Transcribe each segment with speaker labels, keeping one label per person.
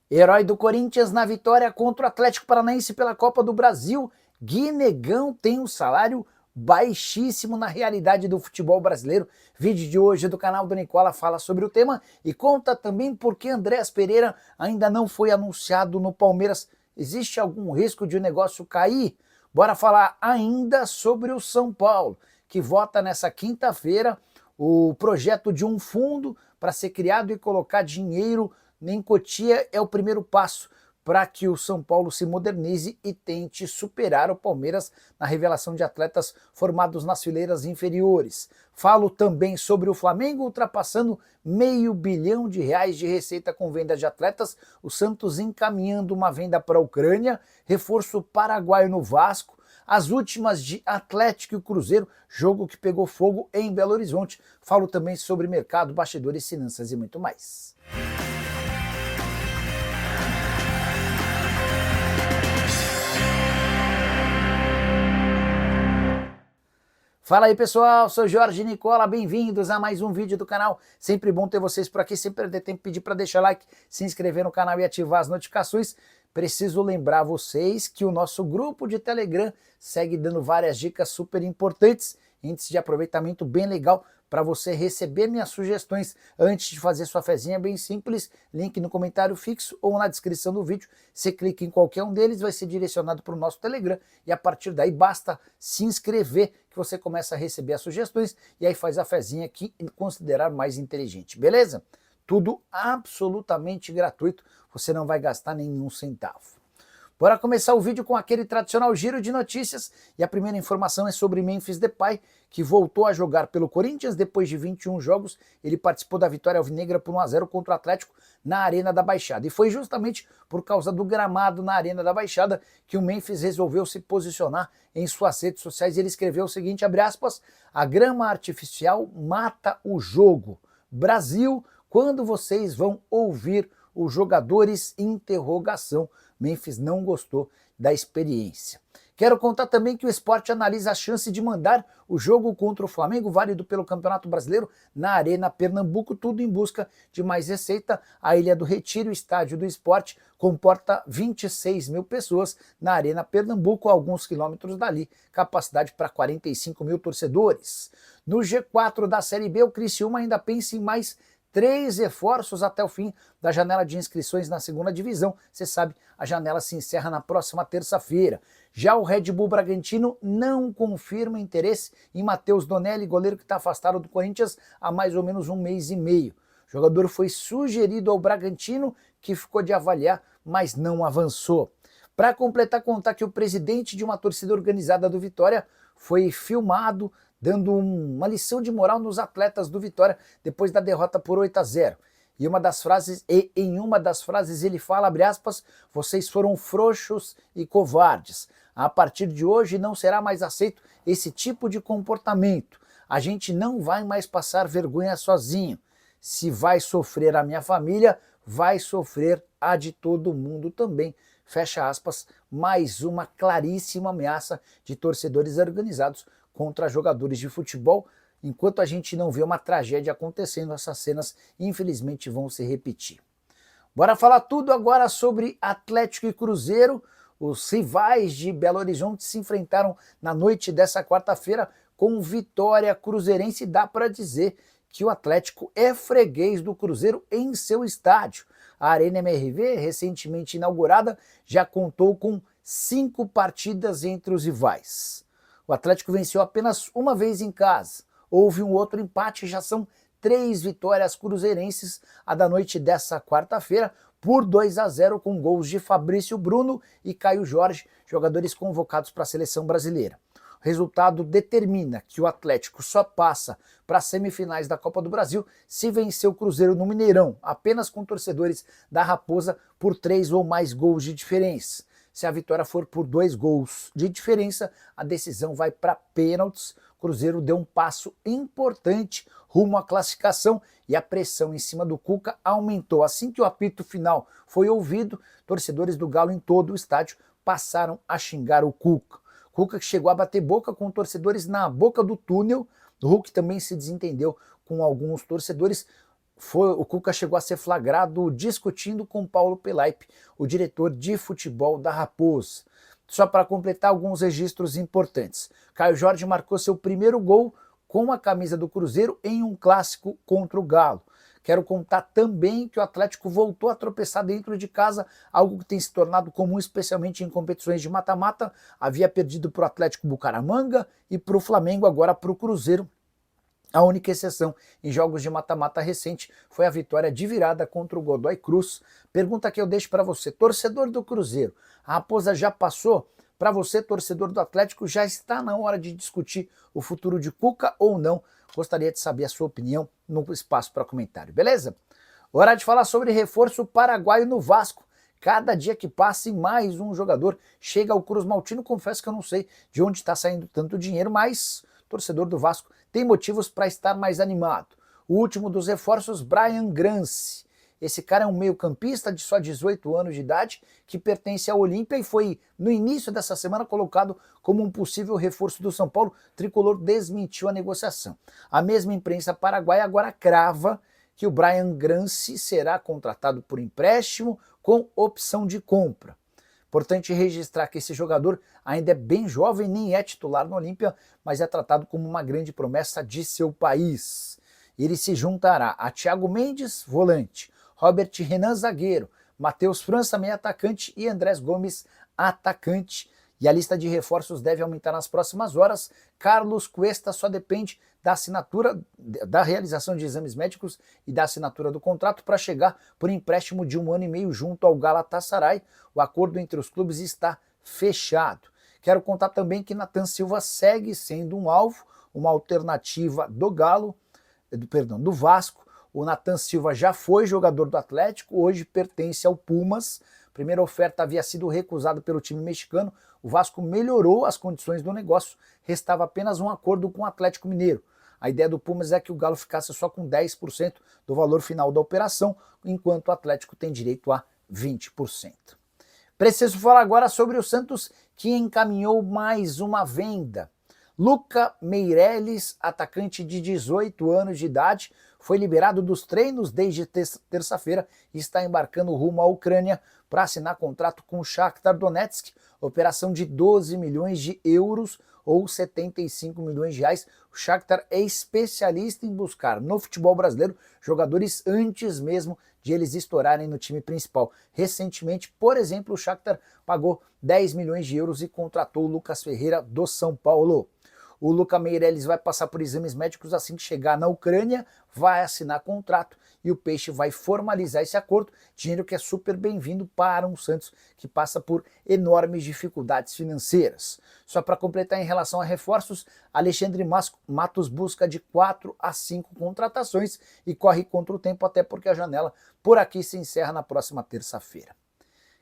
Speaker 1: Herói do Corinthians na vitória contra o Atlético Paranaense pela Copa do Brasil, Guinegão tem um salário baixíssimo na realidade do futebol brasileiro. Vídeo de hoje do canal do Nicola fala sobre o tema e conta também por que Andréas Pereira ainda não foi anunciado no Palmeiras. Existe algum risco de o negócio cair? Bora falar ainda sobre o São Paulo, que vota nessa quinta-feira o projeto de um fundo para ser criado e colocar dinheiro em Cotia. É o primeiro passo para que o São Paulo se modernize e tente superar o Palmeiras na revelação de atletas formados nas fileiras inferiores. Falo também sobre o Flamengo ultrapassando R$500 milhão de receita com venda de atletas, o Santos encaminhando uma venda para a Ucrânia, reforço paraguaio no Vasco, as últimas de Atlético e Cruzeiro, jogo que pegou fogo em Belo Horizonte. Falo também sobre mercado, bastidores, finanças e muito mais. Fala aí pessoal, sou Jorge Nicola, bem-vindos a mais um vídeo do canal. Sempre bom ter vocês por aqui, sem perder tempo, pedir para deixar like, se inscrever no canal e ativar as notificações. Preciso lembrar vocês que o nosso grupo de Telegram segue dando várias dicas super importantes, índice de aproveitamento bem legal para você receber minhas sugestões antes de fazer sua fezinha, bem simples, link no comentário fixo ou na descrição do vídeo. Você clica em qualquer um deles, vai ser direcionado para o nosso Telegram e a partir daí basta se inscrever que você começa a receber as sugestões e aí faz a fezinha que considerar mais inteligente, beleza? Tudo absolutamente gratuito, você não vai gastar nenhum centavo. Bora começar o vídeo com aquele tradicional giro de notícias e a primeira informação é sobre Memphis Depay, que voltou a jogar pelo Corinthians depois de 21 jogos. Ele participou da vitória alvinegra por 1-0 contra o Atlético na Arena da Baixada. E foi justamente por causa do gramado na Arena da Baixada que o Memphis resolveu se posicionar em suas redes sociais. Ele escreveu o seguinte, abre aspas, a grama artificial mata o jogo. Brasil, quando vocês vão ouvir os jogadores? Interrogação. Memphis não gostou da experiência. Quero contar também que o Sport analisa a chance de mandar o jogo contra o Flamengo, válido pelo Campeonato Brasileiro, na Arena Pernambuco, tudo em busca de mais receita. A Ilha do Retiro, o estádio do Sport, comporta 26 mil pessoas na Arena Pernambuco, a alguns quilômetros dali, capacidade para 45 mil torcedores. No G4 da Série B, o Criciúma ainda pensa em mais 3 reforços até o fim da janela de inscrições na segunda divisão. Você sabe, a janela se encerra na próxima terça-feira. Já o Red Bull Bragantino não confirma interesse em Matheus Donelli, goleiro que está afastado do Corinthians há mais ou menos 1 mês e meio. O jogador foi sugerido ao Bragantino, que ficou de avaliar, mas não avançou. Para completar, contar que o presidente de uma torcida organizada do Vitória foi filmado dando uma lição de moral nos atletas do Vitória depois da derrota por 8-0. E em uma das frases ele fala, abre aspas, vocês foram frouxos e covardes. A partir de hoje não será mais aceito esse tipo de comportamento. A gente não vai mais passar vergonha sozinho. Se vai sofrer a minha família, vai sofrer a de todo mundo também. Fecha aspas, mais uma claríssima ameaça de torcedores organizados contra jogadores de futebol. Enquanto a gente não vê uma tragédia acontecendo, essas cenas infelizmente vão se repetir. Bora falar tudo agora sobre Atlético e Cruzeiro. Os rivais de Belo Horizonte se enfrentaram na noite dessa quarta-feira com vitória cruzeirense. Dá para dizer que o Atlético é freguês do Cruzeiro em seu estádio. A Arena MRV, recentemente inaugurada, já contou com 5 partidas entre os rivais. O Atlético venceu apenas uma vez em casa. Houve um outro empate, já são 3 vitórias cruzeirenses a da noite dessa quarta-feira, por 2-0 com gols de Fabrício Bruno e Caio Jorge, jogadores convocados para a seleção brasileira. O resultado determina que o Atlético só passa para as semifinais da Copa do Brasil se vencer o Cruzeiro no Mineirão, apenas com torcedores da Raposa, por 3 ou mais gols de diferença. Se a vitória for por 2 gols de diferença, a decisão vai para pênaltis. O Cruzeiro deu um passo importante rumo à classificação e a pressão em cima do Cuca aumentou. Assim que o apito final foi ouvido, torcedores do Galo em todo o estádio passaram a xingar o Cuca. Cuca que chegou a bater boca com torcedores na boca do túnel. O Hulk também se desentendeu com alguns torcedores. o Cuca chegou a ser flagrado discutindo com Paulo Pelaipe, o diretor de futebol da Raposa. Só para completar alguns registros importantes. Caio Jorge marcou seu primeiro gol com a camisa do Cruzeiro em um clássico contra o Galo. Quero contar também que o Atlético voltou a tropeçar dentro de casa, algo que tem se tornado comum, especialmente em competições de mata-mata. Havia perdido para o Atlético Bucaramanga e para o Flamengo, agora para o Cruzeiro. A única exceção em jogos de mata-mata recente foi a vitória de virada contra o Godoy Cruz. Pergunta que eu deixo para você, torcedor do Cruzeiro, a Raposa já passou? Para você, torcedor do Atlético, já está na hora de discutir o futuro de Cuca ou não? Gostaria de saber a sua opinião no espaço para comentário, beleza? Hora de falar sobre reforço paraguaio no Vasco. Cada dia que passa, mais um jogador chega ao Cruz Maltino. Confesso que eu não sei de onde está saindo tanto dinheiro, mas o torcedor do Vasco tem motivos para estar mais animado. O último dos reforços, Brian Grance. Esse cara é um meio-campista de só 18 anos de idade que pertence ao Olímpia e foi, no início dessa semana, colocado como um possível reforço do São Paulo. O tricolor desmentiu a negociação. A mesma imprensa paraguaia agora crava que o Brian Grance será contratado por empréstimo com opção de compra. Importante registrar que esse jogador ainda é bem jovem, nem é titular no Olímpia, mas é tratado como uma grande promessa de seu país. Ele se juntará a Thiago Mendes, volante, Robert Renan, zagueiro, Matheus França, meio atacante, e Andrés Gomes, atacante. E a lista de reforços deve aumentar nas próximas horas. Carlos Cuesta só depende da assinatura, da realização de exames médicos e da assinatura do contrato para chegar por empréstimo de 1 ano e meio junto ao Galatasaray. O acordo entre os clubes está fechado. Quero contar também que Nathan Silva segue sendo um alvo, uma alternativa do do Vasco. O Nathan Silva já foi jogador do Atlético, hoje pertence ao Pumas. A primeira oferta havia sido recusada pelo time mexicano. O Vasco melhorou as condições do negócio, restava apenas um acordo com o Atlético Mineiro. A ideia do Pumas é que o Galo ficasse só com 10% do valor final da operação, enquanto o Atlético tem direito a 20%. Preciso falar agora sobre o Santos, que encaminhou mais uma venda. Luca Meireles, atacante de 18 anos de idade, foi liberado dos treinos desde terça-feira e está embarcando rumo à Ucrânia para assinar contrato com o Shakhtar Donetsk, operação de 12 milhões de euros ou 75 milhões de reais. O Shakhtar é especialista em buscar no futebol brasileiro jogadores antes mesmo de eles estourarem no time principal. Recentemente, por exemplo, o Shakhtar pagou 10 milhões de euros e contratou o Lucas Ferreira do São Paulo. O Luca Meireles vai passar por exames médicos assim que chegar na Ucrânia, vai assinar contrato e o Peixe vai formalizar esse acordo, dinheiro que é super bem-vindo para um Santos que passa por enormes dificuldades financeiras. Só para completar em relação a reforços, Alexandre Matos busca de 4 a 5 contratações e corre contra o tempo, até porque a janela por aqui se encerra na próxima terça-feira.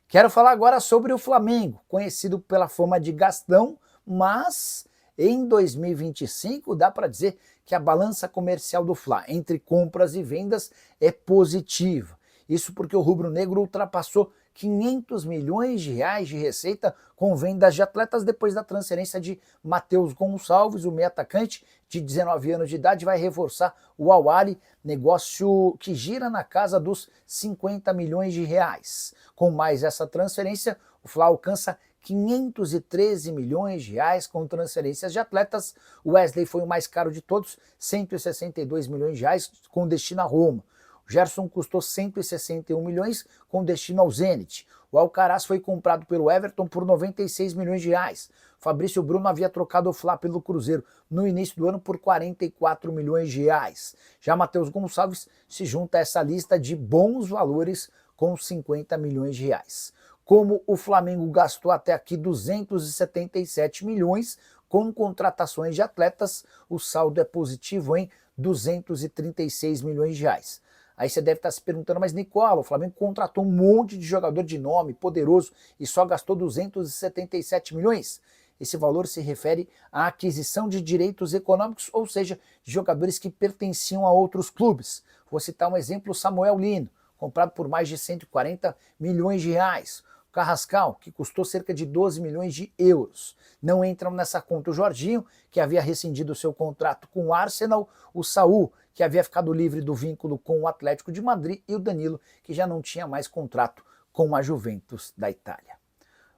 Speaker 1: Quero falar agora sobre o Flamengo, conhecido pela fama de Gastão, mas em 2025 dá para dizer que a balança comercial do Fla entre compras e vendas é positiva. Isso porque o rubro-negro ultrapassou 500 milhões de reais de receita com vendas de atletas depois da transferência de Matheus Gonçalves, o meio atacante de 19 anos de idade, vai reforçar o Al-Ahly, negócio que gira na casa dos 50 milhões de reais. Com mais essa transferência, o Fla alcança 513 milhões de reais com transferências de atletas. O Wesley foi o mais caro de todos, 162 milhões de reais com destino a Roma. O Gerson custou 161 milhões com destino ao Zenit. O Alcaraz foi comprado pelo Everton por 96 milhões de reais. Fabrício Bruno havia trocado o Fla pelo Cruzeiro no início do ano por 44 milhões de reais. Já Matheus Gonçalves se junta a essa lista de bons valores com 50 milhões de reais. Como o Flamengo gastou até aqui 277 milhões com contratações de atletas, o saldo é positivo em 236 milhões de reais. Aí você deve estar se perguntando, mas Nicola, o Flamengo contratou um monte de jogador de nome, poderoso, e só gastou 277 milhões? Esse valor se refere à aquisição de direitos econômicos, ou seja, de jogadores que pertenciam a outros clubes. Vou citar um exemplo, Samuel Lino, comprado por mais de 140 milhões de reais. Carrascal, que custou cerca de 12 milhões de euros. Não entram nessa conta o Jorginho, que havia rescindido seu contrato com o Arsenal, o Saul, que havia ficado livre do vínculo com o Atlético de Madrid, e o Danilo, que já não tinha mais contrato com a Juventus da Itália.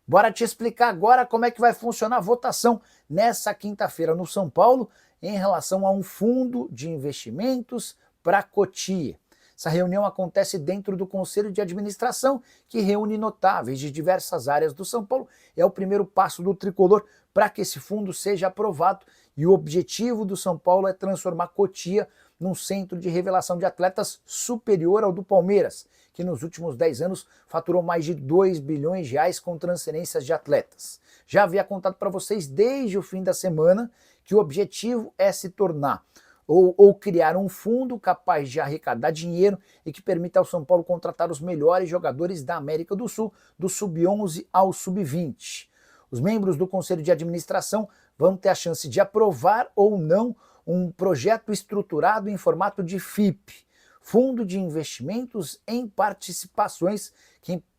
Speaker 1: Bora te explicar agora como é que vai funcionar a votação nessa quinta-feira no São Paulo em relação a um fundo de investimentos para Cotia. Essa reunião acontece dentro do Conselho de Administração, que reúne notáveis de diversas áreas do São Paulo. É o primeiro passo do tricolor para que esse fundo seja aprovado, e o objetivo do São Paulo é transformar Cotia num centro de revelação de atletas superior ao do Palmeiras, que nos últimos 10 anos faturou mais de 2 bilhões de reais com transferências de atletas. Já havia contado para vocês desde o fim da semana que o objetivo é se tornar ou criar um fundo capaz de arrecadar dinheiro e que permita ao São Paulo contratar os melhores jogadores da América do Sul, do sub-11 ao sub-20. Os membros do Conselho de Administração vão ter a chance de aprovar ou não um projeto estruturado em formato de FIP, Fundo de Investimentos em Participações.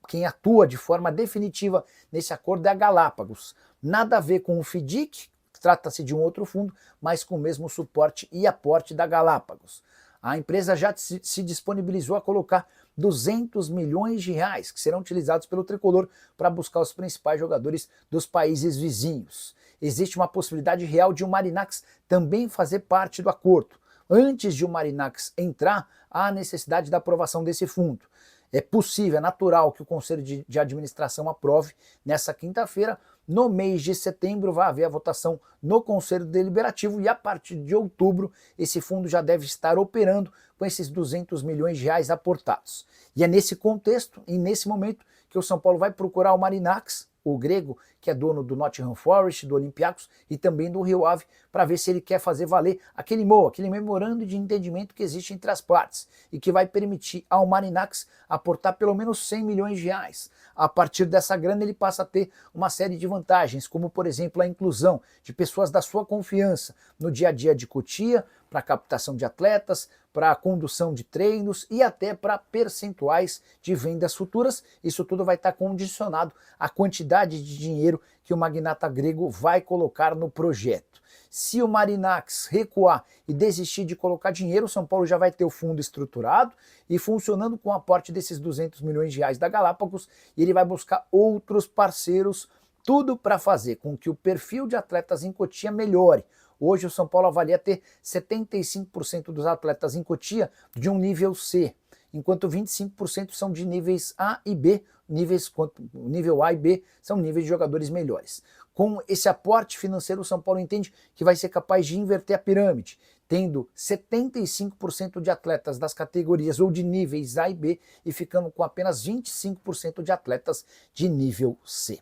Speaker 1: Quem atua de forma definitiva nesse acordo é a Galápagos. Nada a ver com o FIDIC, trata-se de um outro fundo, mas com o mesmo suporte e aporte da Galápagos. A empresa já se disponibilizou a colocar 200 milhões de reais, que serão utilizados pelo tricolor para buscar os principais jogadores dos países vizinhos. Existe uma possibilidade real de o Marinacks também fazer parte do acordo. Antes de o Marinacks entrar, há a necessidade da aprovação desse fundo. É possível, é natural que o Conselho de Administração aprove nessa quinta-feira. No mês de setembro vai haver a votação no Conselho Deliberativo e a partir de outubro esse fundo já deve estar operando com esses 200 milhões de reais aportados. E é nesse contexto e nesse momento que o São Paulo vai procurar o Marinacks, o grego, que é dono do Nottingham Forest, do Olympiacos e também do Rio Ave, para ver se ele quer fazer valer aquele MOA, aquele memorando de entendimento que existe entre as partes e que vai permitir ao Marinacks aportar pelo menos 100 milhões de reais. A partir dessa grana ele passa a ter uma série de vantagens, como por exemplo a inclusão de pessoas da sua confiança no dia a dia de Cotia, para captação de atletas, para a condução de treinos e até para percentuais de vendas futuras. Isso tudo vai estar condicionado à quantidade de dinheiro que o magnata grego vai colocar no projeto. Se o Marinacks recuar e desistir de colocar dinheiro, o São Paulo já vai ter o fundo estruturado e funcionando com o aporte desses 200 milhões de reais da Galápagos, e ele vai buscar outros parceiros, tudo para fazer com que o perfil de atletas em Cotia melhore. Hoje o São Paulo avalia ter 75% dos atletas em Cotia de um nível C, enquanto 25% são de níveis A e B, nível A e B são níveis de jogadores melhores. Com esse aporte financeiro, o São Paulo entende que vai ser capaz de inverter a pirâmide, tendo 75% de atletas das categorias ou de níveis A e B e ficando com apenas 25% de atletas de nível C.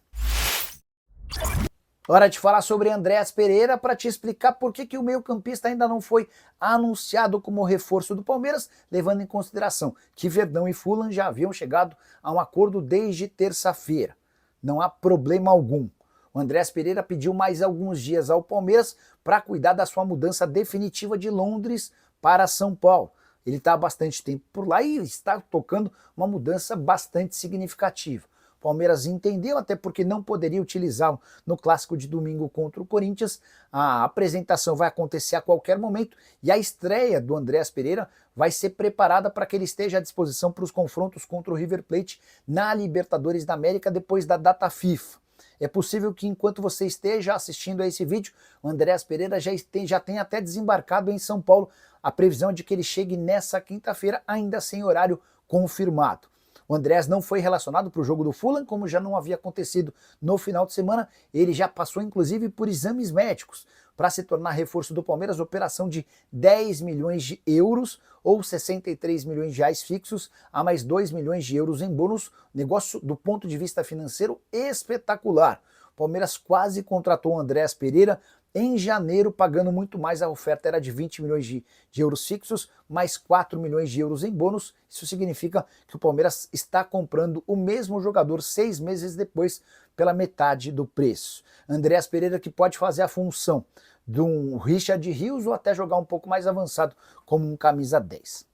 Speaker 1: Hora de falar sobre Andréas Pereira para te explicar por que o meio-campista ainda não foi anunciado como reforço do Palmeiras, levando em consideração que Verdão e Fulham já haviam chegado a um acordo desde terça-feira. Não há problema algum. O Andréas Pereira pediu mais alguns dias ao Palmeiras para cuidar da sua mudança definitiva de Londres para São Paulo. Ele está há bastante tempo por lá e está tocando uma mudança bastante significativa. Palmeiras entendeu, até porque não poderia utilizá-lo no clássico de domingo contra o Corinthians. A apresentação vai acontecer a qualquer momento e a estreia do Andréas Pereira vai ser preparada para que ele esteja à disposição para os confrontos contra o River Plate na Libertadores da América depois da data FIFA. É possível que enquanto você esteja assistindo a esse vídeo, o Andréas Pereira já tenha até desembarcado em São Paulo. A previsão é de que ele chegue nessa quinta-feira, ainda sem horário confirmado. O Andréas não foi relacionado para o jogo do Fulham, como já não havia acontecido no final de semana. Ele já passou inclusive por exames médicos para se tornar reforço do Palmeiras, operação de 10 milhões de euros ou 63 milhões de reais fixos, a mais 2 milhões de euros em bônus. Negócio do ponto de vista financeiro espetacular. O Palmeiras quase contratou o Andréas Pereira em janeiro, pagando muito mais. A oferta era de 20 milhões de euros fixos, mais 4 milhões de euros em bônus. Isso significa que o Palmeiras está comprando o mesmo jogador 6 meses depois pela metade do preço. Andréas Pereira, que pode fazer a função de um Richard Rios ou até jogar um pouco mais avançado como um camisa 10.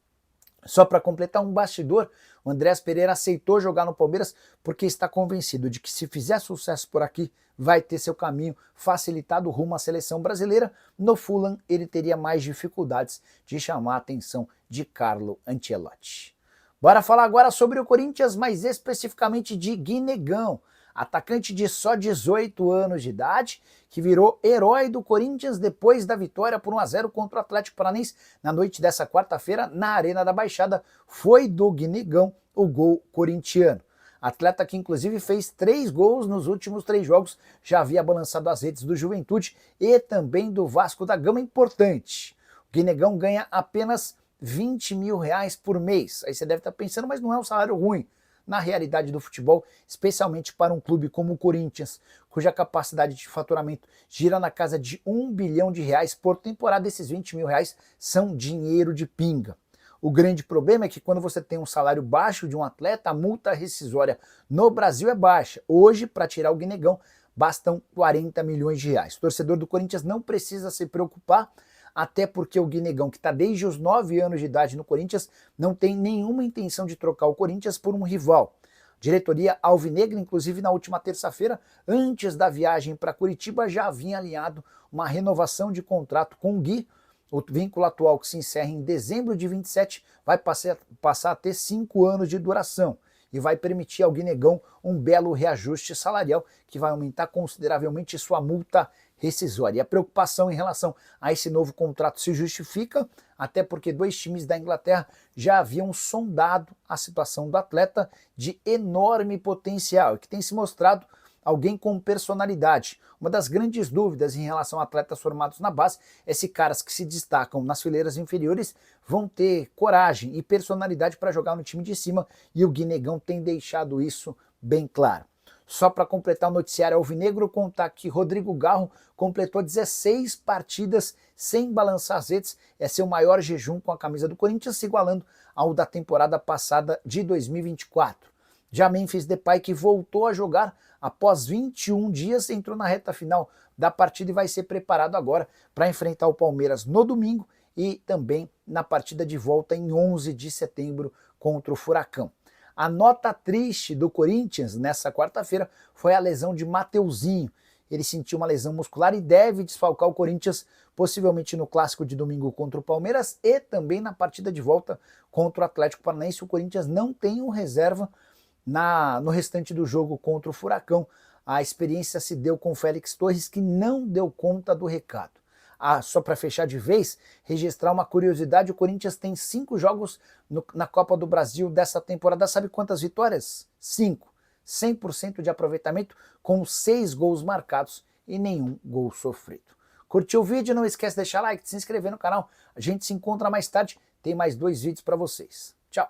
Speaker 1: Só para completar um bastidor, O Andréas Pereira aceitou jogar no Palmeiras porque está convencido de que se fizer sucesso por aqui, vai ter seu caminho facilitado rumo à seleção brasileira. No Fulham, ele teria mais dificuldades de chamar a atenção de Carlo Ancelotti. Bora falar agora sobre o Corinthians, mais especificamente de Guinegão, atacante de só 18 anos de idade, que virou herói do Corinthians depois da vitória por 1-0 contra o Atlético Paranaense na noite dessa quarta-feira na Arena da Baixada. Foi do Guinegão o gol corintiano. Atleta que inclusive fez 3 gols nos últimos 3 jogos, já havia balançado as redes do Juventude e também do Vasco da Gama. Importante, o Guinegão ganha apenas R$20 mil por mês. Aí você deve estar pensando, mas não é um salário ruim. Na realidade do futebol, especialmente para um clube como o Corinthians, cuja capacidade de faturamento gira na casa de R$1 bilhão por temporada, esses R$20 mil são dinheiro de pinga. O grande problema é que quando você tem um salário baixo de um atleta, a multa rescisória no Brasil é baixa. Hoje, para tirar o Guinegão, bastam R$40 milhões. O torcedor do Corinthians não precisa se preocupar, até porque o Guinegão, que está desde os 9 anos de idade no Corinthians, não tem nenhuma intenção de trocar o Corinthians por um rival. Diretoria alvinegra, inclusive na última terça-feira, antes da viagem para Curitiba, já havia alinhado uma renovação de contrato com o Gui. O vínculo atual, que se encerra em dezembro de 27, vai passar a ter 5 anos de duração e vai permitir ao Guinegão um belo reajuste salarial que vai aumentar consideravelmente sua multa rescisória. E a preocupação em relação a esse novo contrato se justifica, até porque 2 times da Inglaterra já haviam sondado a situação do atleta, de enorme potencial e que tem se mostrado alguém com personalidade. Uma das grandes dúvidas em relação a atletas formados na base é se caras que se destacam nas fileiras inferiores vão ter coragem e personalidade para jogar no time de cima, e o Guinegão tem deixado isso bem claro. Só para completar o noticiário alvinegro, contar que Rodrigo Garro completou 16 partidas sem balançar as redes, é seu maior jejum com a camisa do Corinthians, se igualando ao da temporada passada de 2024. Já Memphis Depay, que voltou a jogar após 21 dias, entrou na reta final da partida e vai ser preparado agora para enfrentar o Palmeiras no domingo e também na partida de volta em 11 de setembro contra o Furacão. A nota triste do Corinthians nessa quarta-feira foi a lesão de Mateuzinho. Ele sentiu uma lesão muscular e deve desfalcar o Corinthians possivelmente no clássico de domingo contra o Palmeiras e também na partida de volta contra o Atlético Paranaense. O Corinthians não tem um reserva no restante do jogo contra o Furacão. A experiência se deu com o Félix Torres, que não deu conta do recado. Só para fechar de vez, registrar uma curiosidade: o Corinthians tem 5 jogos na Copa do Brasil dessa temporada. Sabe quantas vitórias? 5. 100% de aproveitamento, com 6 gols marcados e nenhum gol sofrido. Curtiu o vídeo? Não esquece de deixar like, de se inscrever no canal. A gente se encontra mais tarde, tem mais 2 vídeos para vocês. Tchau!